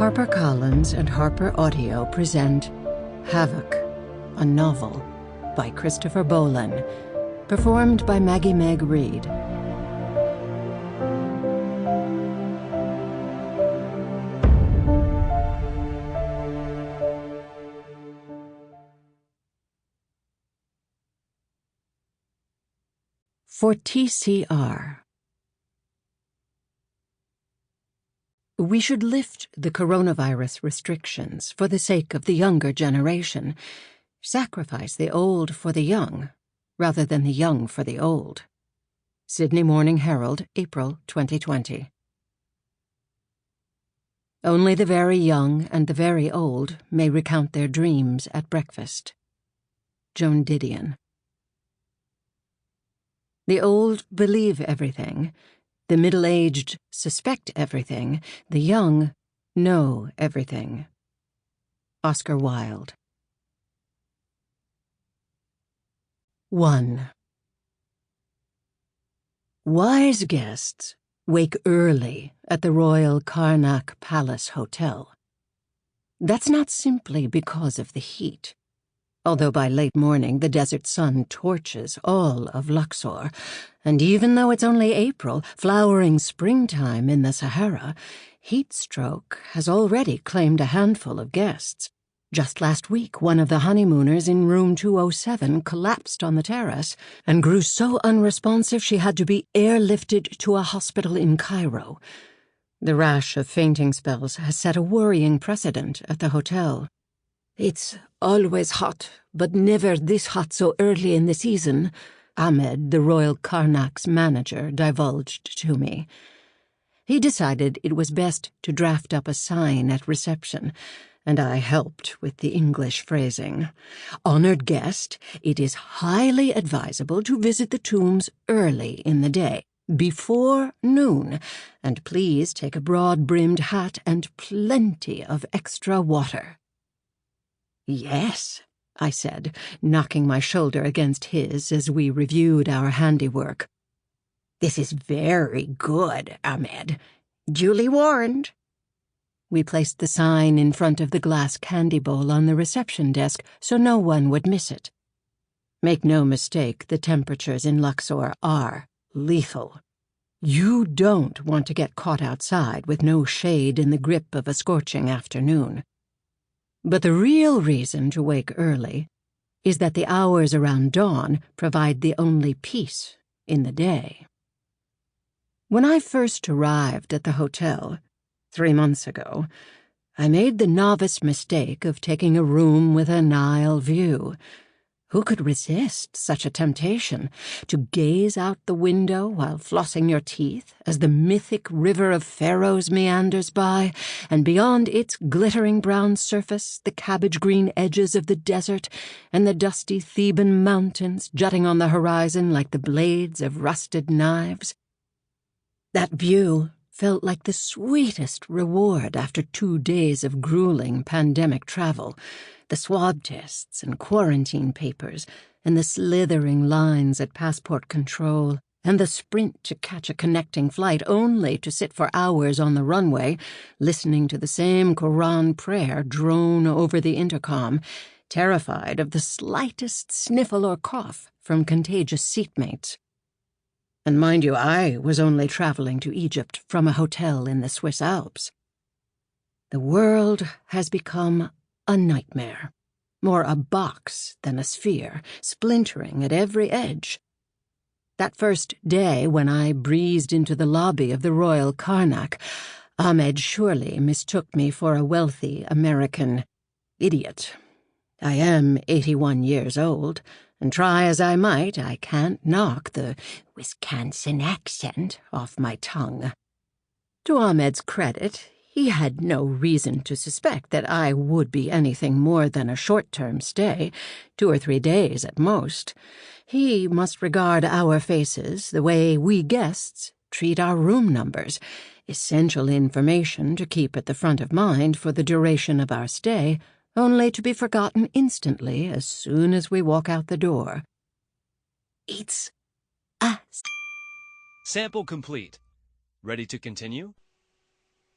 HarperCollins and HarperAudio present Havoc, a novel by Christopher Bollen, performed by Maggie-Meg Reed. For TCR. We should lift the coronavirus restrictions for the sake of the younger generation, sacrifice the old for the young, rather than the young for the old. Sydney Morning Herald, April 2020. Only the very young and the very old may recount their dreams at breakfast. Joan Didion. The old believe everything, the middle-aged suspect everything, the young know everything. Oscar Wilde. 1. Wise guests wake early at the Royal Karnak Palace Hotel. That's not simply because of the heat. Although by late morning the desert sun torches all of Luxor, and even though it's only April, flowering springtime in the Sahara, heat stroke has already claimed a handful of guests. Just last week, one of the honeymooners in room 207 collapsed on the terrace and grew so unresponsive she had to be airlifted to a hospital in Cairo. The rash of fainting spells has set a worrying precedent at the hotel. "It's always hot, but never this hot so early in the season," Ahmed, the Royal Karnak's manager, divulged to me. He decided it was best to draft up a sign at reception, and I helped with the English phrasing. "Honored guest, it is highly advisable to visit the tombs early in the day, before noon, and please take a broad-brimmed hat and plenty of extra water." "Yes," I said, knocking my shoulder against his as we reviewed our handiwork. "This is very good, Ahmed. Duly warned." We placed the sign in front of the glass candy bowl on the reception desk so no one would miss it. Make no mistake, the temperatures in Luxor are lethal. You don't want to get caught outside with no shade in the grip of a scorching afternoon. But the real reason to wake early is that the hours around dawn provide the only peace in the day. When I first arrived at the hotel, 3 months ago, I made the novice mistake of taking a room with a Nile view. Who could resist such a temptation, to gaze out the window while flossing your teeth as the mythic river of Pharaohs meanders by, and beyond its glittering brown surface the cabbage-green edges of the desert and the dusty Theban mountains jutting on the horizon like the blades of rusted knives? That view felt like the sweetest reward after 2 days of grueling pandemic travel. The swab tests and quarantine papers, and the slithering lines at passport control, and the sprint to catch a connecting flight only to sit for hours on the runway, listening to the same Quran prayer drone over the intercom, terrified of the slightest sniffle or cough from contagious seatmates. And mind you, I was only traveling to Egypt from a hotel in the Swiss Alps. The world has become a nightmare, more a box than a sphere, splintering at every edge. That first day when I breezed into the lobby of the Royal Karnak, Ahmed surely mistook me for a wealthy American idiot. I am 81 years old, and try as I might, I can't knock the Wisconsin accent off my tongue. To Ahmed's credit, he had no reason to suspect that I would be anything more than a short-term stay, 2 or 3 days at most. He must regard our faces the way we guests treat our room numbers, essential information to keep at the front of mind for the duration of our stay, only to be forgotten instantly as soon as we walk out the door. "It's us." Sample complete. Ready to continue?